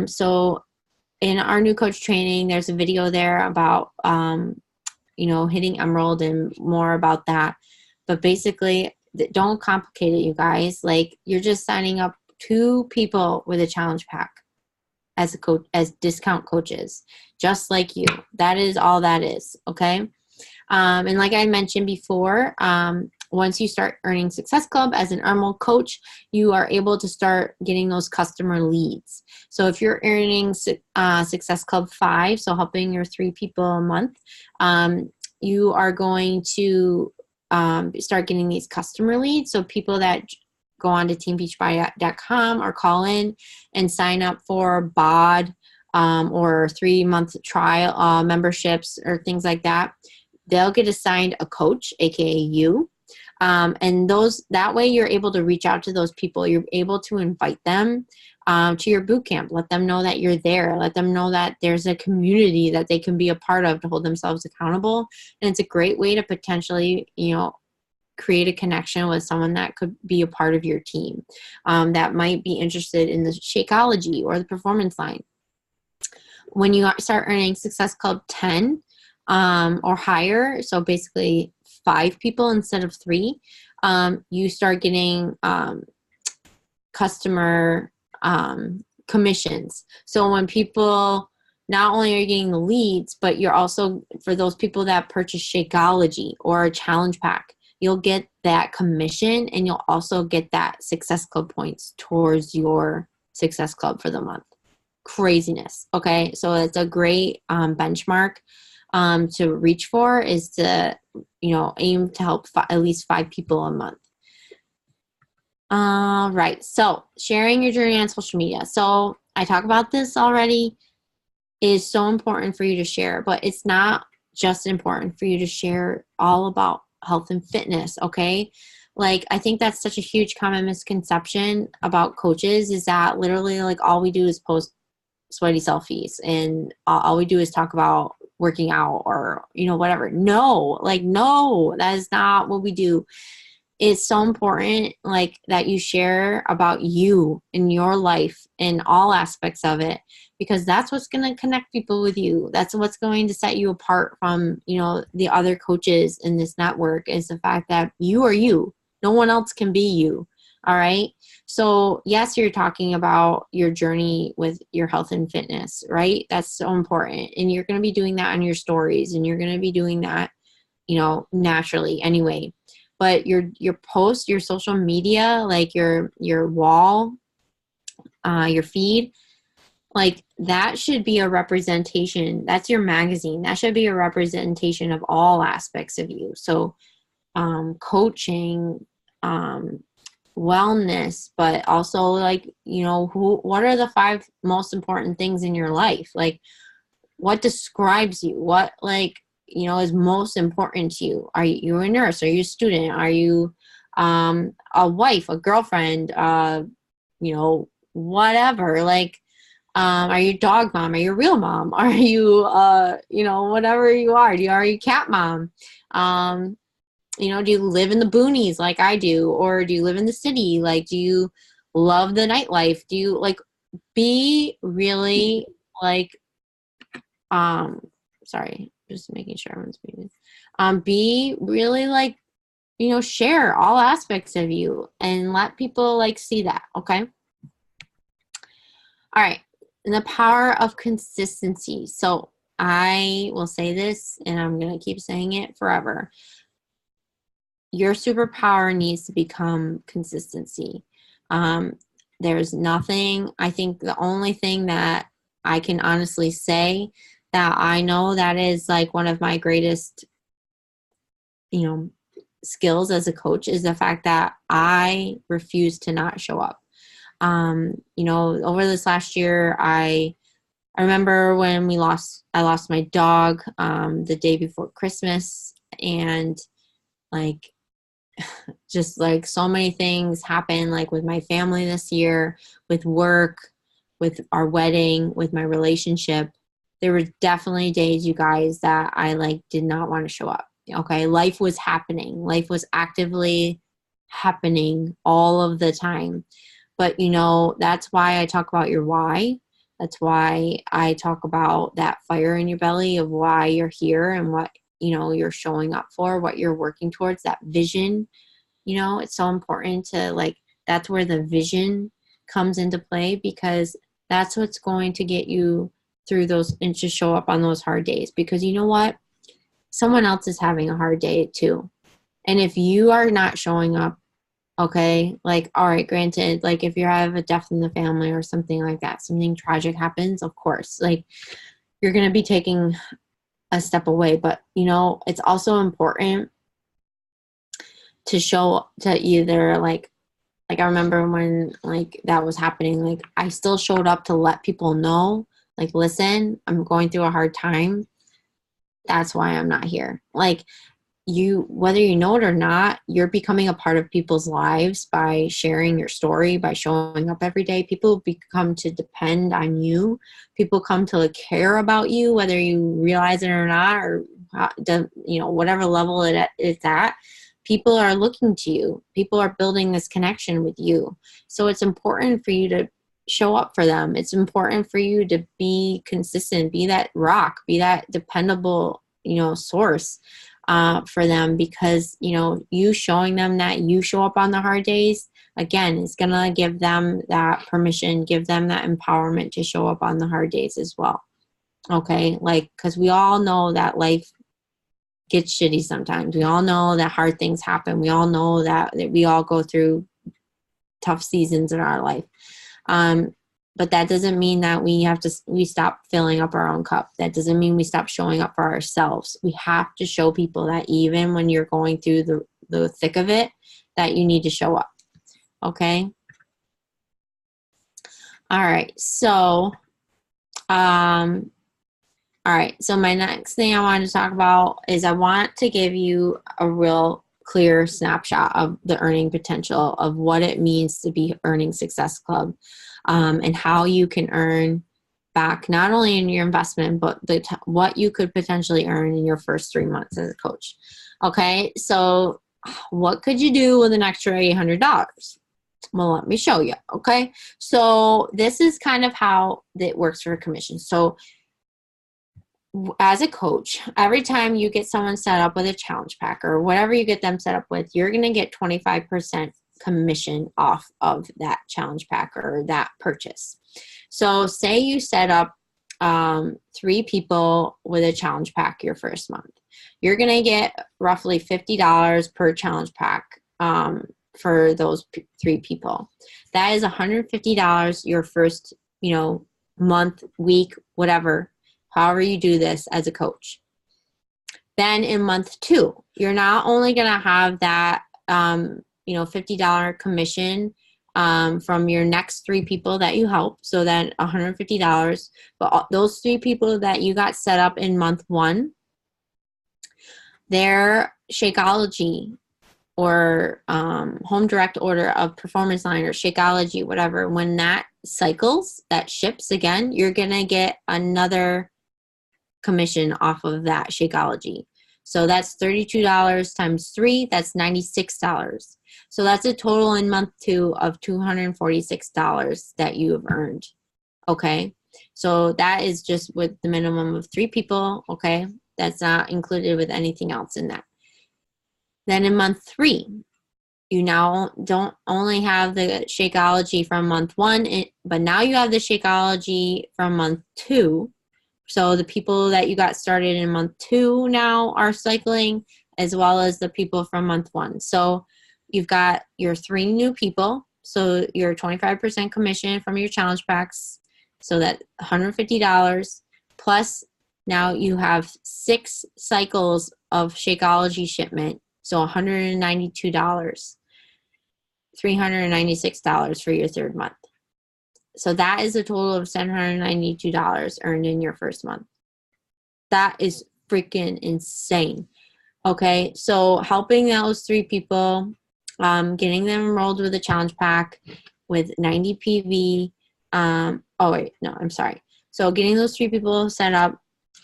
So in our new coach training, there's a video there about, hitting Emerald and more about that. But basically, don't complicate it, you guys. Like, you're just signing up 2 people with a challenge pack as a coach, as discount coaches, just like you. That is all that is. Okay. And like I mentioned before, once you start earning Success Club as an Emerald coach, you are able to start getting those customer leads. So if you're earning Success Club 5, so helping your 3 people a month, you are going to start getting these customer leads. So people that go on to teambeachbody.com or call in and sign up for bod or 3-month trial memberships or things like that, they'll get assigned a coach, aka you. And that way you're able to reach out to those people. You're able to invite them to your boot camp. Let them know that you're there. Let them know that there's a community that they can be a part of to hold themselves accountable. And it's a great way to potentially, create a connection with someone that could be a part of your team, that might be interested in the Shakeology or the performance line. When you start earning Success Club 10 or higher, so basically 5 people instead of 3, you start getting customer commissions. So when people, not only are you getting the leads, but you're also, for those people that purchase Shakeology or a challenge pack, you'll get that commission, and you'll also get that Success Club points towards your Success Club for the month. Craziness. Okay. So it's a great benchmark to reach for, is to, aim to help at least 5 people a month. Right. So sharing your journey on social media. So I talk about this already. It is so important for you to share, but it's not just important for you to share all about health and fitness. Okay. Like, I think that's such a huge common misconception about coaches, is that literally like all we do is post sweaty selfies and all we do is talk about working out or, whatever. No, that is not what we do. It's so important, like, that you share about you and your life and all aspects of it, because that's what's going to connect people with you. That's what's going to set you apart from, the other coaches in this network, is the fact that you are you. No one else can be you. All right. So yes, you're talking about your journey with your health and fitness, right? That's so important. And you're going to be doing that on your stories, and you're going to be doing that, naturally anyway. But your post, your social media, like your wall, your feed, like, that should be a representation. That's your magazine. That should be a representation of all aspects of you. So coaching, wellness, but also, like, what are the 5 most important things in your life? Like, what describes you? What, like, is most important to you? Are you a nurse? Are you a student? Are you a wife, a girlfriend, whatever? Like, are you a dog mom? Are you a real mom? Are you, whatever you are? Are you a cat mom? Do you live in the boonies like I do? Or do you live in the city? Like, do you love the nightlife? Do you, like, be really, like, sorry, just making sure everyone's muted. Be really, like, share all aspects of you and let people, like, see that. Okay. All right. And the power of consistency. So I will say this, and I'm going to keep saying it forever. Your superpower needs to become consistency. There's nothing, I think the only thing that I can honestly say that I know that is, like, one of my greatest skills as a coach is the fact that I refuse to not show up. Over this last year, I remember when I lost my dog the day before Christmas, and like just like so many things happened, like with my family this year, with work, with our wedding, with my relationship. There were definitely days, you guys, that I did not want to show up. Okay. Life was happening. Life was actively happening all of the time. But that's why I talk about your why. That's why I talk about that fire in your belly of why you're here and what, you're showing up for, what you're working towards, that vision. It's so important to that's where the vision comes into play, because that's what's going to get you through those and to show up on those hard days. Because you know what? Someone else is having a hard day too. And if you are not showing up, okay, all right, granted, if you have a death in the family or something like that, something tragic happens, of course, you're going to be taking a step away. But, it's also important to show to either I remember when that was happening, I still showed up to let people know, listen, I'm going through a hard time. That's why I'm not here. Whether you know it or not, you're becoming a part of people's lives by sharing your story, by showing up every day. People become to depend on you. People come to care about you, whether you realize it or not, or whatever level it's at. People are looking to you. People are building this connection with you. So it's important for you to show up for them. It's important for you to be consistent, be that rock, be that dependable, source for them, because, you showing them that you show up on the hard days, again, is going to give them that permission, give them that empowerment to show up on the hard days as well. Okay. Because we all know that life gets shitty sometimes. We all know that hard things happen. We all know that we all go through tough seasons in our life. But that doesn't mean that we stop filling up our own cup. That doesn't mean we stop showing up for ourselves. We have to show people that even when you're going through the thick of it, that you need to show up. Okay. All right. So, all right, so my next thing I wanted to talk about is I want to give you a real clear snapshot of the earning potential of what it means to be Earning Success Club, and how you can earn back not only in your investment, but what you could potentially earn in your first 3 months as a coach. Okay, so what could you do with an extra $800? Well, let me show you. Okay, so this is kind of how it works for commission. So as a coach, every time you get someone set up with a challenge pack or whatever you get them set up with, you're going to get 25% commission off of that challenge pack or that purchase. So say you set up 3 people with a challenge pack your first month. You're going to get roughly $50 per challenge pack for those 3 people. That is $150 your first, month, week, whatever. However you do this as a coach. Then in month 2, you're not only going to have that, $50 commission from your next 3 people that you help. So then $150, but those 3 people that you got set up in month 1, their Shakeology or home direct order of Performance Line or Shakeology, whatever, when that cycles, that ships again, you're going to get another commission off of that Shakeology. So that's $32 times 3, that's $96. So that's a total in month 2 of $246 that you have earned. Okay. So that is just with the minimum of 3 people. Okay. That's not included with anything else in that. Then in month 3, you now don't only have the Shakeology from month 1, but now you have the Shakeology from month 2. So the people that you got started in month 2 now are cycling, as well as the people from month 1. So you've got your 3 new people. So your 25% commission from your challenge packs. So that $150 plus Now you have 6 cycles of Shakeology shipment, so $192, $396 for your 3rd month. So that is a total of $792 earned in your 1st month. That is freaking insane. Okay, so helping those 3 people, getting them enrolled with a challenge pack with 90 PV. So getting those 3 people set up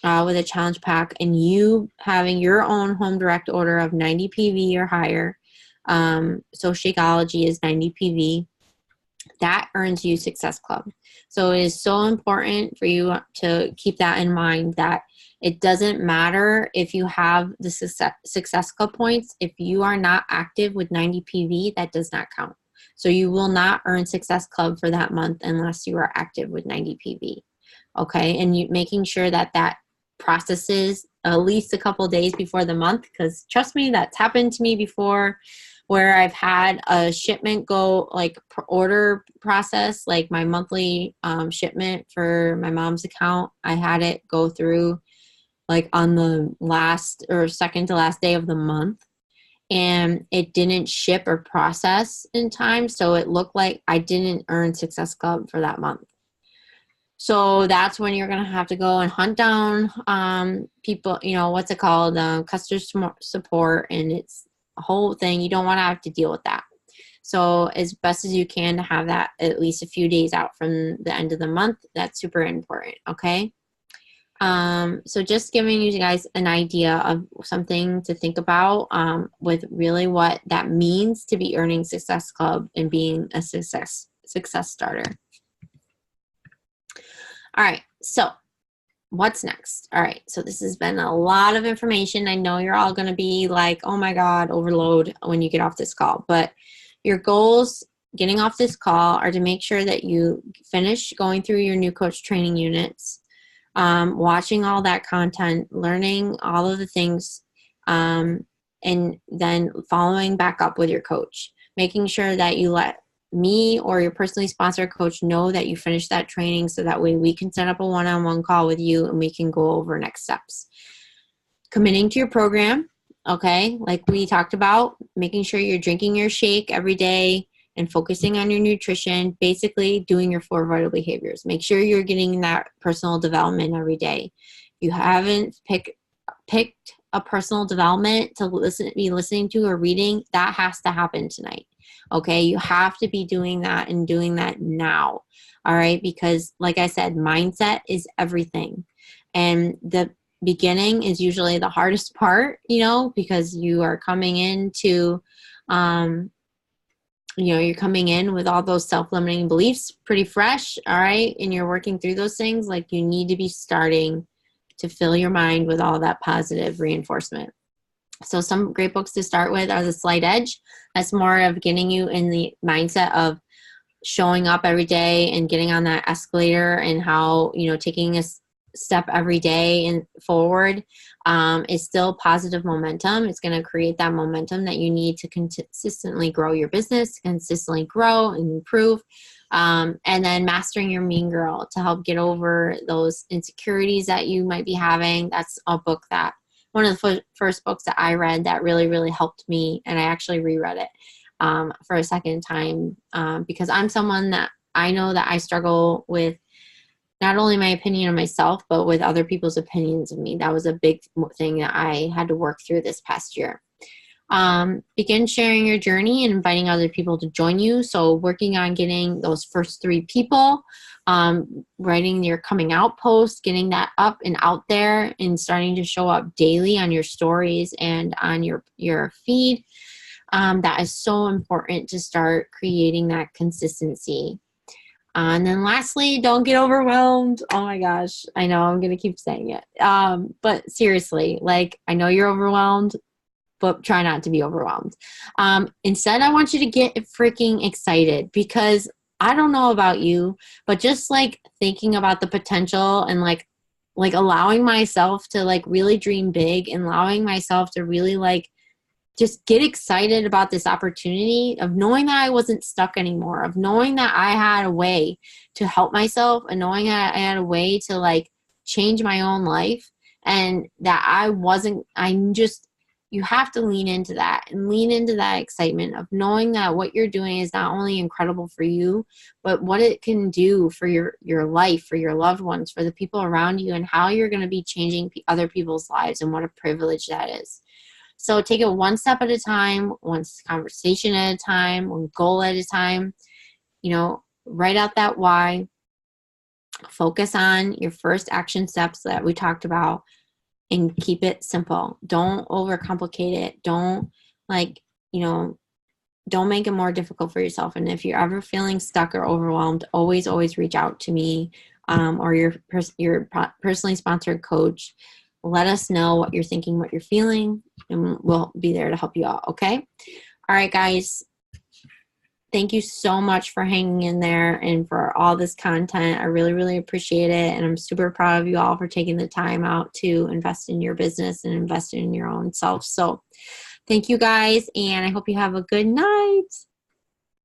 with a challenge pack, and you having your own home direct order of 90 PV or higher. So Shakeology is 90 PV. That earns you Success Club. So it is so important for you to keep that in mind, that it doesn't matter if you have the Success Club points. If you are not active with 90 PV, that does not count. So you will not earn Success Club for that month unless you are active with 90 PV. Okay, and you making sure that that processes at least a couple days before the month, because trust me, that's happened to me before, where I've had a shipment go, like order process, like my monthly shipment for my mom's account. I had it go through like on the last or second to last day of the month, and it didn't ship or process in time. So it looked like I didn't earn Success Club for that month. So that's when you're going to have to go and hunt down people, what's it called? Customer support, and it's a whole thing. You don't want to have to deal with that. So as best as you can to have that at least a few days out from the end of the month, that's super important, okay? So just giving you guys an idea of something to think about with really what that means to be earning Success Club and being a success starter. All right, so what's next? All right, so this has been a lot of information. I know you're all going to be like, oh my God, overload when you get off this call. But your goals getting off this call are to make sure that you finish going through your new coach training units, watching all that content, learning all of the things, and then following back up with your coach, making sure that you let me or your personally sponsored coach know that you finished that training, so that way we can set up a one-on-one call with you and we can go over next steps. Committing to your program, okay, like we talked about, making sure you're drinking your shake every day and focusing on your nutrition, basically doing your 4 vital behaviors. Make sure you're getting that personal development every day. If you haven't picked a personal development to be listening to or reading, that has to happen tonight. Okay, you have to be doing that and doing that now. All right, because like I said, mindset is everything. And the beginning is usually the hardest part, because you are coming into, you're coming in with all those self-limiting beliefs pretty fresh. All right, and you're working through those things. Like, you need to be starting to fill your mind with all that positive reinforcement. So some great books to start with are The Slight Edge. That's more of getting you in the mindset of showing up every day and getting on that escalator, and how, taking a step every day and forward is still positive momentum. It's going to create that momentum that you need to consistently grow your business, consistently grow and improve. And then Mastering Your Mean Girl to help get over those insecurities that you might be having. That's a book that one of the first books that I read that really, really helped me. And I actually reread it for a second time because I'm someone that I know that I struggle with not only my opinion of myself, but with other people's opinions of me. That was a big thing that I had to work through this past year. Begin sharing your journey and inviting other people to join you. So working on getting those first 3 people, writing your coming out post, getting that up and out there and starting to show up daily on your stories and on your feed. That is so important to start creating that consistency. And then lastly, don't get overwhelmed. Oh my gosh, I know I'm going to keep saying it. But seriously, like, I know you're overwhelmed, but try not to be overwhelmed. Instead, I want you to get freaking excited, because I don't know about you, but just like thinking about the potential and like allowing myself to like really dream big, and allowing myself to really like just get excited about this opportunity of knowing that I wasn't stuck anymore, of knowing that I had a way to help myself, and knowing that I had a way to like change my own life. and that you have to lean into that and lean into that excitement of knowing that what you're doing is not only incredible for you, but what it can do for your life, for your loved ones, for the people around you, and how you're going to be changing other people's lives, and what a privilege that is. So take it one step at a time, one conversation at a time, one goal at a time. Write out that why. Focus on your first action steps that we talked about, and keep it simple. Don't overcomplicate it. Don't don't make it more difficult for yourself. And if you're ever feeling stuck or overwhelmed, always reach out to me or your personally sponsored coach. Let us know what you're thinking, what you're feeling, and we'll be there to help you out. Okay. All right, guys. Thank you so much for hanging in there and for all this content. I really, really appreciate it. And I'm super proud of you all for taking the time out to invest in your business and invest in your own self. So thank you guys. And I hope you have a good night.